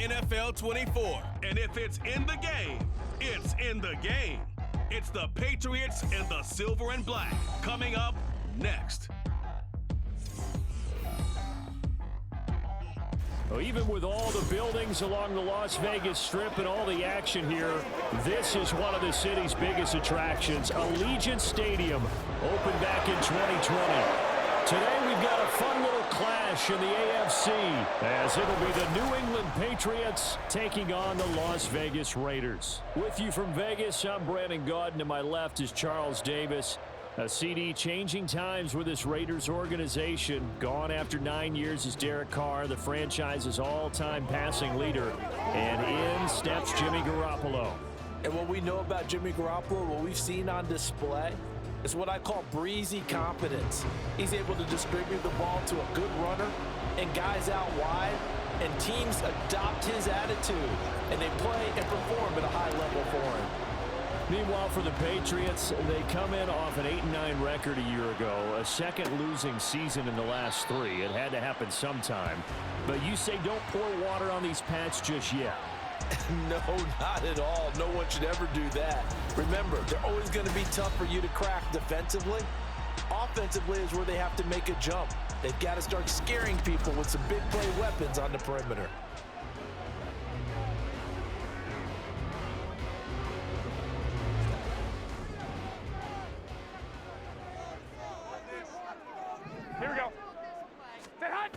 NFL 24. And if it's in the game, it's in the game. It's the Patriots and the Silver and Black coming up next. Well, even with all the buildings along the Las Vegas Strip and all the action here, this is one of the city's biggest attractions. Allegiant Stadium opened back in 2020. Today we've got a fun little clash in the AFC as it'll be the New England Patriots taking on the Las Vegas Raiders. With you from Vegas, I'm Brandon Gaudin. To my left is Charles Davis. CD, changing times with this Raiders organization. Gone after 9 years is Derek Carr, the franchise's all-time passing leader. And in steps Jimmy Garoppolo. And what we know about Jimmy Garoppolo, what we've seen on display, is what I call breezy competence. He's able to distribute the ball to a good runner and guys out wide, and teams adopt his attitude, and they play and perform at a high level for him. Meanwhile, for the Patriots, they come in off an 8-9 record a year ago, a second losing season in the last 3. It had to happen sometime. But you say don't pour water on these Pats just yet. No, not at all. No one should ever do that. Remember, they're always going to be tough for you to crack defensively. Offensively is where they have to make a jump. They've got to start scaring people with some big play weapons on the perimeter. Here we go. Stay hot.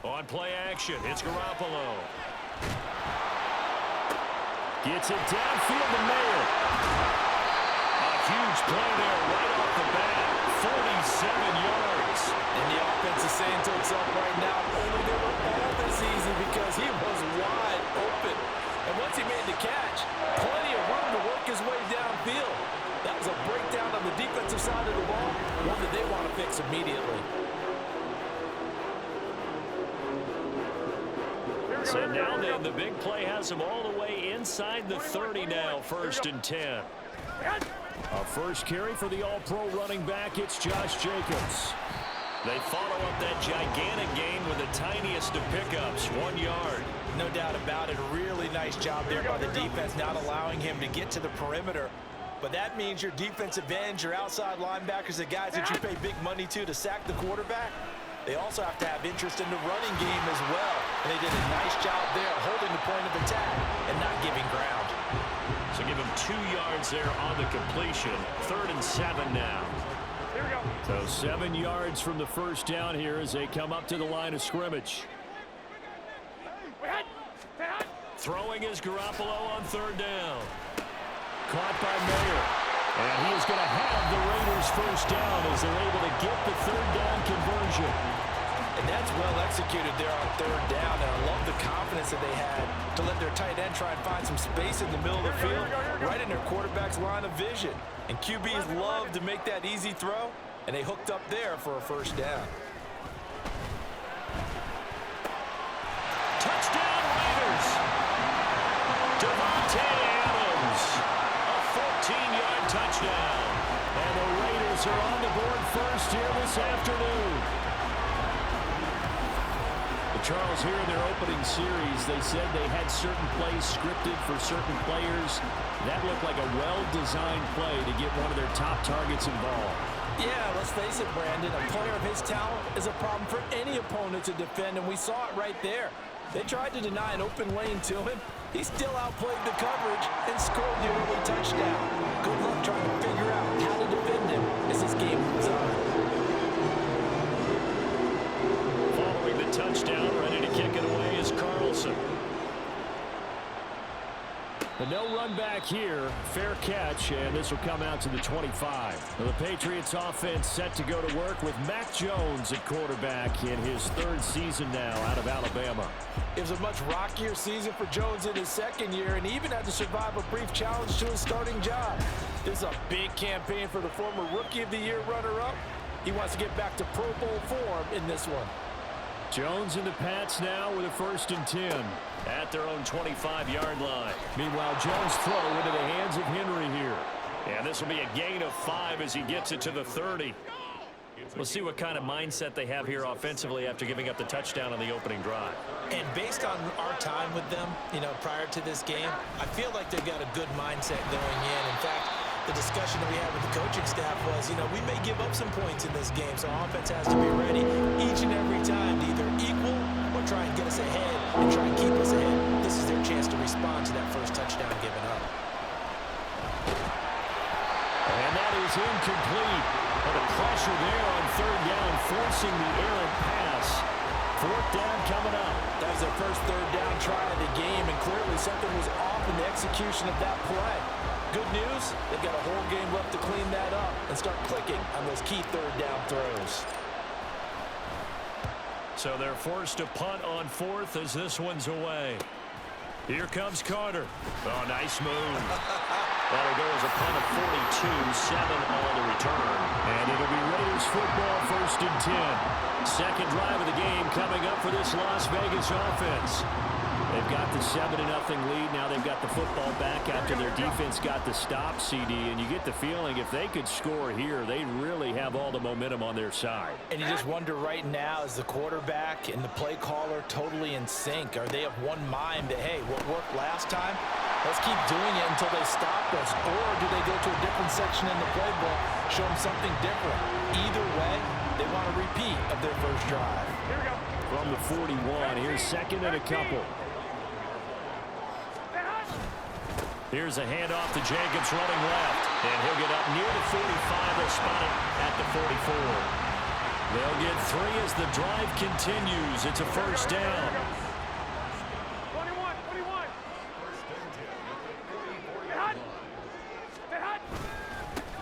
On play action, it's Garoppolo. Gets it downfield to Mayer. A huge play there right off the bat. 47 yards. And the offense is saying to itself right now, only they were all this easy because he was wide open. And once he made the catch, plenty of room to work his way downfield. That was a breakdown on the defensive side of the ball, one that they want to fix immediately. So now then, the big play has him all the way inside the 30 now, 1st and 10. A first carry for the all-pro running back, it's Josh Jacobs. They follow up that gigantic gain with the tiniest of pickups, 1 yard. No doubt about it, a really nice job there by the defense, not allowing him to get to the perimeter. But that means your defensive ends, your outside linebackers, the guys that you pay big money to sack the quarterback, they also have to have interest in the running game as well. And they did a nice job there holding the point of attack and not giving ground. So give him 2 yards there on the completion. 3rd and 7 now. Here we go. So 7 yards from the first down here as they come up to the line of scrimmage. Throwing is Garoppolo on 3rd down. Caught by Mayer. And he is going to have the Raiders first down as they're able to get the 3rd down conversion. And that's well executed there on 3rd down. And I love the confidence that they had to let their tight end try and find some space in the middle of the field, right in their quarterback's line of vision. And QBs love to make that easy throw, and they hooked up there for a first down. Touchdown Raiders! Devontae Adams, a 14-yard touchdown. And the Raiders are on the board first here this afternoon. Charles, here in their opening series, they said they had certain plays scripted for certain players. That looked like a well-designed play to get one of their top targets involved. Yeah, let's face it, Brandon. A player of his talent is a problem for any opponent to defend, and we saw it right there. They tried to deny an open lane to him. He still outplayed the coverage and scored the early touchdown. Good luck trying to figure out how to defend him as this game moves on. Touchdown, ready to kick it away is Carlson. The no run back here, fair catch, and this will come out to the 25. The Patriots offense set to go to work with Mac Jones at quarterback in his 3rd season now out of Alabama. It was a much rockier season for Jones in his 2nd year, and he even had to survive a brief challenge to his starting job. This is a big campaign for the former Rookie of the Year runner-up. He wants to get back to Pro Bowl form in this one. Jones and the Pats now with a 1st and 10 at their own 25-yard line. Meanwhile, Jones throw into the hands of Henry here. And this will be a gain of 5 as he gets it to the 30. We'll see what kind of mindset they have here offensively after giving up the touchdown on the opening drive. And based on our time with them, prior to this game, I feel like they've got a good mindset going in. In fact, the discussion that we had with the coaching staff was, we may give up some points in this game, so our offense has to be ready each and every time to either equal or try and get us ahead and try and keep us ahead. This is their chance to respond to that first touchdown given up. And that is incomplete. But the pressure there on third down, forcing the errant pass. Fourth down coming up. That was their first third down try of the game, and clearly something was off in the execution of that play. Good news, they've got a whole game left to clean that up and start clicking on those key third down throws. So they're forced to punt on fourth as this one's away. Here comes Carter. Oh, nice move. That'll go as a punt of 42, 7 on the return. And it'll be Raiders football, 1st and 10. Second drive of the game coming up for this Las Vegas offense. They've got the 7-0 lead. Now they've got the football back after their defense got the stop, CD. And you get the feeling if they could score here, they really have all the momentum on their side. And you just wonder right now, is the quarterback and the play caller totally in sync? Are they of one mind that, hey, what worked last time? Let's keep doing it until they stop us. Or do they go to a different section in the playbook, show them something different? Either way, they want a repeat of their first drive. Here we go. From the 41, here's second and a couple. Here's a handoff to Jacobs running left. And he'll get up near the 45. They'll spot it at the 44. They'll get 3 as the drive continues. It's a first down. 21.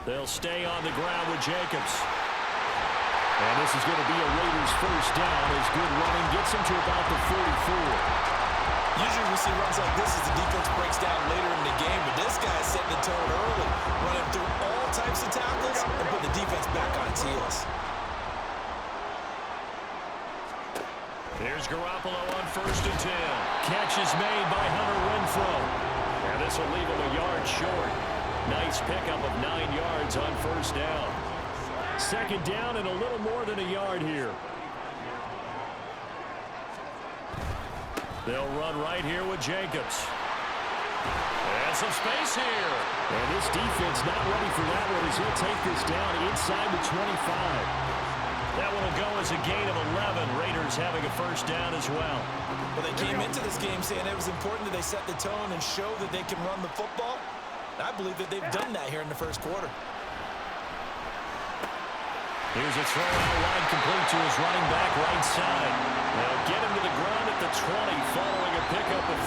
They'll stay on the ground with Jacobs. And this is going to be a Raiders first down as good running gets him to about the 44. Usually we see runs like this as the defense breaks down later in the game, but this guy is setting the tone early, running through all types of tackles and put the defense back on its heels. Here's Garoppolo on 1st and 10. Catch is made by Hunter Renfrow. And this will leave him a yard short. Nice pickup of 9 yards on first down. Second down and a little more than a yard here. They'll run right here with Jacobs. And some space here. And this defense not ready for that one as he'll take this down inside the 25. That one will go as a gain of 11. Raiders having a first down as well. Well, they came into this game saying it was important that they set the tone and show that they can run the football. And I believe that they've done that here in the first quarter. Here's a throw out line complete to his running back right side. They'll get him to the ground at the 20 following a pickup of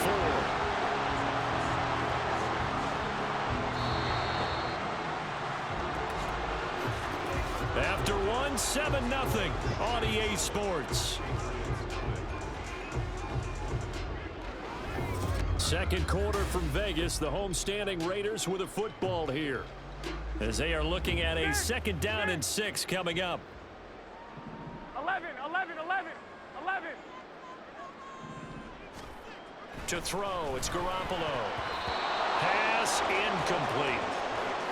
4. After one, 7-0 on EA Sports. Second quarter from Vegas, the homestanding Raiders with a football here, as they are looking at a 2nd down and 6 coming up. 11. To throw, it's Garoppolo. Pass incomplete.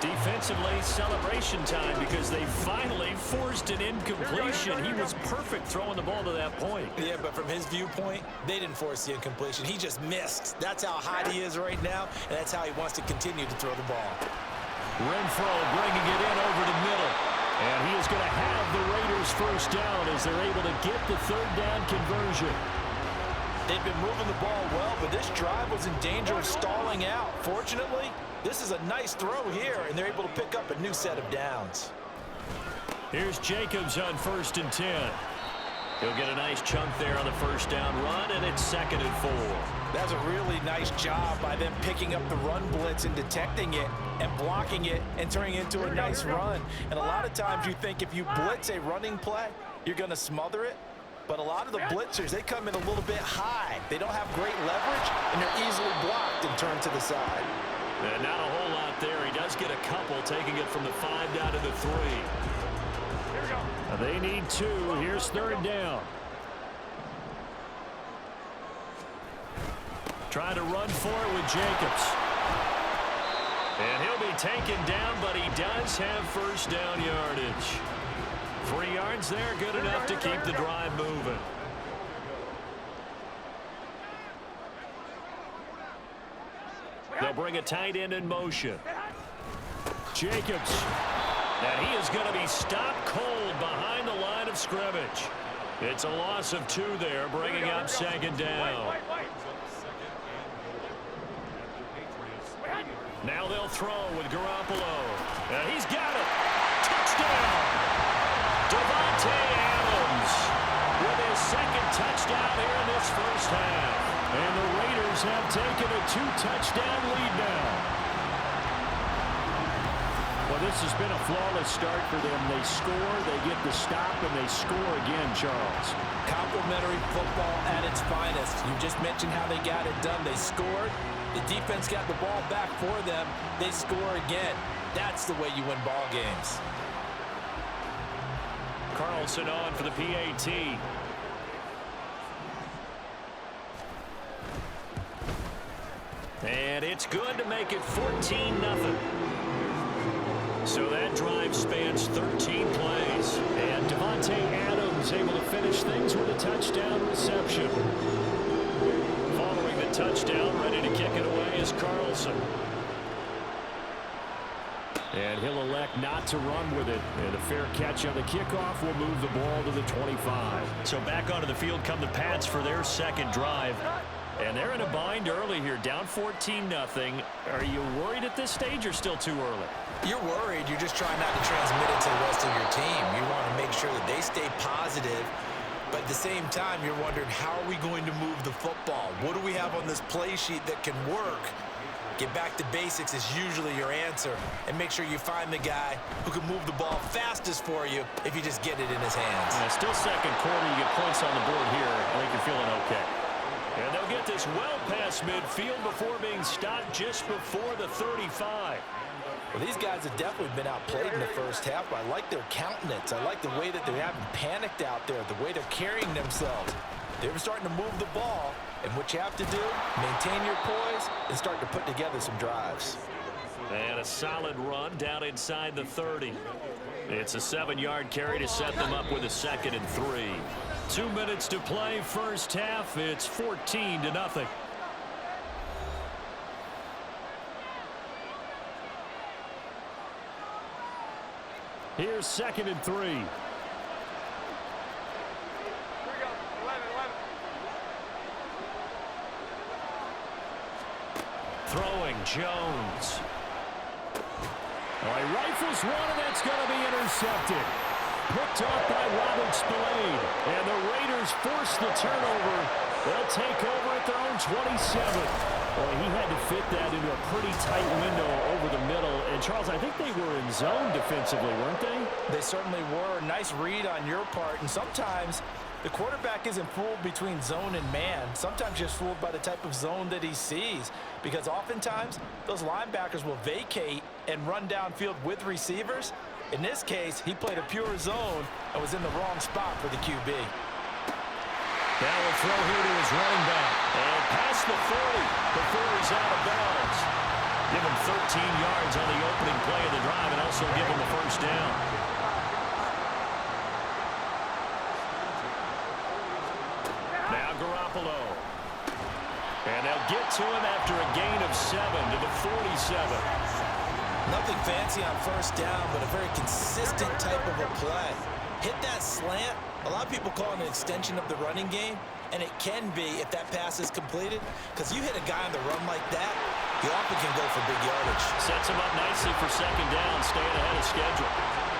Defensively, celebration time because they finally forced an incompletion. He was perfect throwing the ball to that point. Yeah, but from his viewpoint, they didn't force the incompletion. He just missed. That's how hot he is right now, and that's how he wants to continue to throw the ball. Renfrow bringing it in over the middle. And he is going to have the Raiders first down as they're able to get the 3rd down conversion. They've been moving the ball well, but this drive was in danger of stalling out. Fortunately, this is a nice throw here, and they're able to pick up a new set of downs. Here's Jacobs on 1st and 10. He'll get a nice chunk there on the first down run, and it's 2nd and 4. That's a really nice job by them picking up the run blitz and detecting it and blocking it and turning it into a nice run. And a lot of times you think if you blitz a running play, you're going to smother it. But a lot of the blitzers, they come in a little bit high. They don't have great leverage, and they're easily blocked and turned to the side. Not a whole lot there. He does get a couple, taking it from the 5 down to the 3. They need 2. Here's 3rd down. Trying to run for it with Jacobs. And he'll be taken down, but he does have first down yardage. 3 yards there, good enough to keep the drive moving. They'll bring a tight end in motion. Jacobs. And he is going to be stopped cold behind the line of scrimmage. It's a loss of 2 there, bringing up second down. Now they'll throw with Garoppolo. And he's got it. Touchdown. Davante Adams with his second touchdown here in this first half. And the Raiders have taken a 2-touchdown lead now. Well, this has been a flawless start for them. They score, they get the stop, and they score again, Charles. Complimentary football at its finest. You just mentioned how they got it done. They scored. The defense got the ball back for them. They score again. That's the way you win ball games. Carlson on for the PAT. And it's good to make it 14-0. So that drive spans 13 plays. And Davante Adams able to finish things with a touchdown reception. Following the touchdown, ready to kick it away is Carlson. And he'll elect not to run with it. And a fair catch on the kickoff will move the ball to the 25. So back onto the field come the Pats for their second drive. And they're in a bind early here, down 14-0. Are you worried at this stage or still too early? You're worried. You're just trying not to transmit it to the rest of your team. You want to make sure that they stay positive. But at the same time, you're wondering, how are we going to move the football? What do we have on this play sheet that can work? Get back to basics is usually your answer. And make sure you find the guy who can move the ball fastest for you if you just get it in his hands. Yeah, still second quarter. You get points on the board here. I think you're feeling okay. And they'll get this well past midfield before being stopped just before the 35. Well, these guys have definitely been outplayed in the first half, but I like their countenance. I like the way that they haven't panicked out there, the way they're carrying themselves. They're starting to move the ball, and what you have to do, maintain your poise and start to put together some drives. And a solid run down inside the 30. It's a 7-yard carry to set them up with a 2nd and 3. 2 minutes to play first half. It's 14-0. Here's 2nd and 3. Here we go. 11. Throwing Jones. Well, he rifles one, and that's going to be intercepted. Picked off by Robert Spillane. And the Raiders force the turnover. They'll take over at their own 27. Well, he had to fit that into a pretty tight window over the middle. And, Charles, I think they were in zone defensively, weren't they? They certainly were. Nice read on your part. And sometimes the quarterback isn't fooled between zone and man. Sometimes just fooled by the type of zone that he sees. Because oftentimes, those linebackers will vacate and run downfield with receivers. In this case, he played a pure zone and was in the wrong spot for the QB. Now will throw here to his running back. And past the 40 before he's out of bounds. Give him 13 yards on the opening play of the drive and also give him a first down. Now Garoppolo. And they'll get to him after a gain of 7 to the 47. Nothing fancy on first down, but a very consistent type of a play. Hit that slant. A lot of people call it an extension of the running game, and it can be if that pass is completed, because you hit a guy on the run like that, he often can go for big yardage. Sets him up nicely for second down, staying ahead of schedule.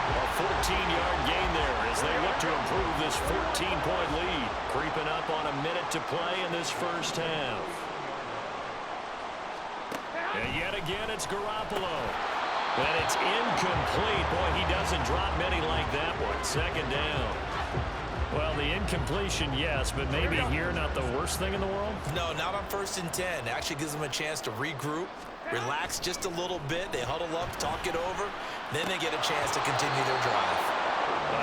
A 14-yard gain there as they look to improve this 14-point lead. Creeping up on a minute to play in this first half. And yet again, it's Garoppolo. And it's incomplete. Boy, he doesn't drop many like that one. Second down. Well, the incompletion, yes, but maybe here not the worst thing in the world? No, not on 1st and 10. It actually gives them a chance to regroup, relax just a little bit. They huddle up, talk it over. Then they get a chance to continue their drive.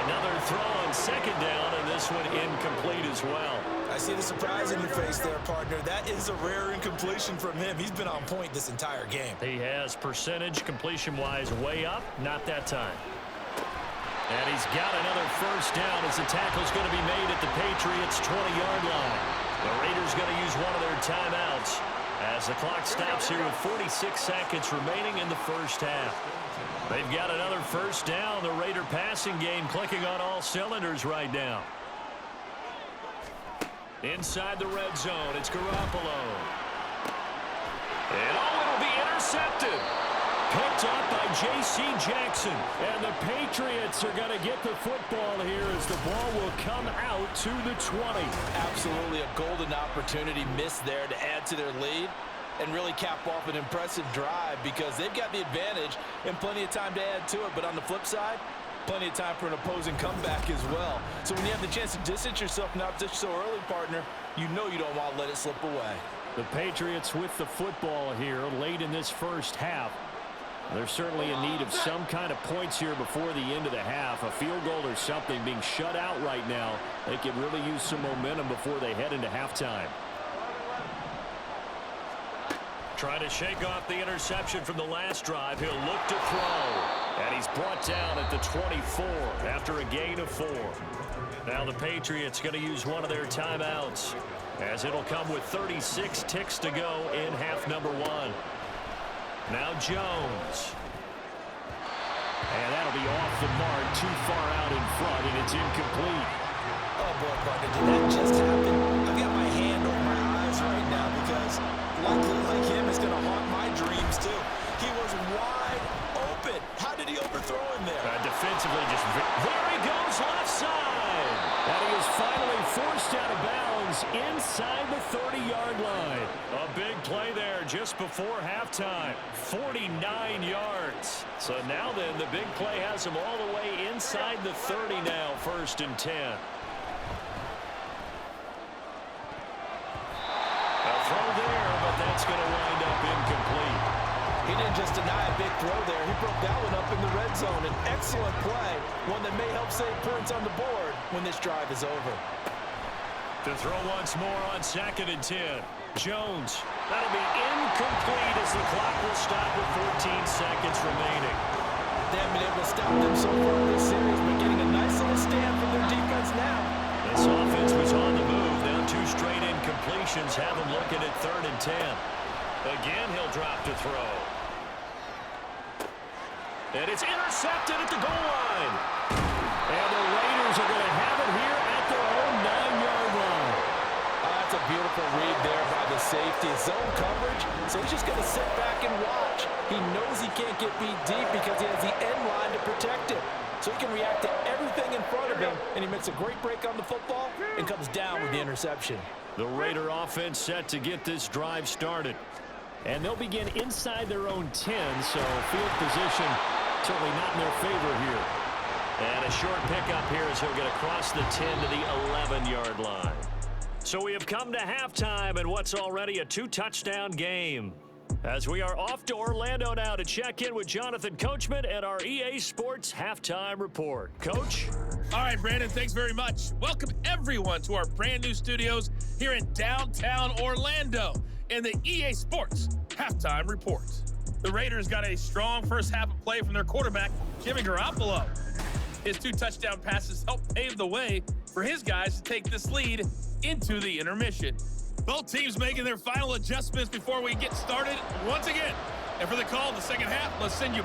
Another throw on second down, and this one incomplete as well. I see the surprise in your face there, partner. That is a rare incompletion from him. He's been on point this entire game. He has percentage completion-wise way up. Not that time. And he's got another first down as the tackle's going to be made at the Patriots' 20-yard line. The Raiders going to use one of their timeouts as the clock stops here with 46 seconds remaining in the first half. They've got another first down. The Raider passing game clicking on all cylinders right now. Inside the red zone, it's Garoppolo. And it'll be intercepted. Picked up by J.C. Jackson. And the Patriots are going to get the football here as the ball will come out to the 20. Absolutely a golden opportunity missed there to add to their lead and really cap off an impressive drive because they've got the advantage and plenty of time to add to it. But on the flip side, plenty of time for an opposing comeback as well. So when you have the chance to distance yourself not just so early, partner, you know you don't want to let it slip away. The Patriots with the football here late in this first half. They're certainly in need of some kind of points here before the end of the half. A field goal or something being shut out right now. They could really use some momentum before they head into halftime. Trying to shake off the interception from the last drive. He'll look to throw. And he's brought down at the 24 after a gain of 4. Now the Patriots going to use one of their timeouts as it'll come with 36 ticks to go in half number 1. Now Jones. And that'll be off the mark, too far out in front, and it's incomplete. Oh, boy, partner, did that just happen? I've got my hand over my eyes right now because luckily like him is going to haunt my dreams, too. He was wide open. How did he overthrow him there? Defensively, just there he goes left side. And he is finally forced out of bounds inside the 30-yard line. A big play there just before halftime. 49 yards. So now then, the big play has him all the way inside the 30 now, 1st and 10. A throw there, but that's going to wind up incomplete. He didn't just deny a big throw there. He broke that one up in the red zone. An excellent play, one that may help save points on the board when this drive is over. To throw once more on 2nd and 10. Jones. That'll be incomplete as the clock will stop with 14 seconds remaining. They haven't been able to stop them so far in this series, but getting a nice little stand from their defense now. This offense was on the move. Now 2 straight incompletions have them looking at 3rd and 10. Again, he'll drop to throw. And it's intercepted at the goal line. And the Raiders are going to have it here at their own 9-yard line. That's a beautiful read there by the safety. Zone coverage, so he's just going to sit back and watch. He knows he can't get beat deep because he has the end line to protect it. So he can react to everything in front of him, and he makes a great break on the football and comes down with the interception. The Raider offense set to get this drive started. And they'll begin inside their own 10, so field position certainly not in their favor here. And a short pickup here as he'll get across the 10 to the 11-yard line. So we have come to halftime in what's already a 2-touchdown game. As we are off to Orlando now to check in with Jonathan Coachman at our EA Sports Halftime Report. Coach? All right, Brandon, thanks very much. Welcome everyone to our brand new studios here in downtown Orlando in the EA Sports Halftime Report. The Raiders got a strong first half of play from their quarterback, Jimmy Garoppolo. His 2 touchdown passes helped pave the way for his guys to take this lead into the intermission. Both teams making their final adjustments before we get started once again. And for the call of the second half, let's send you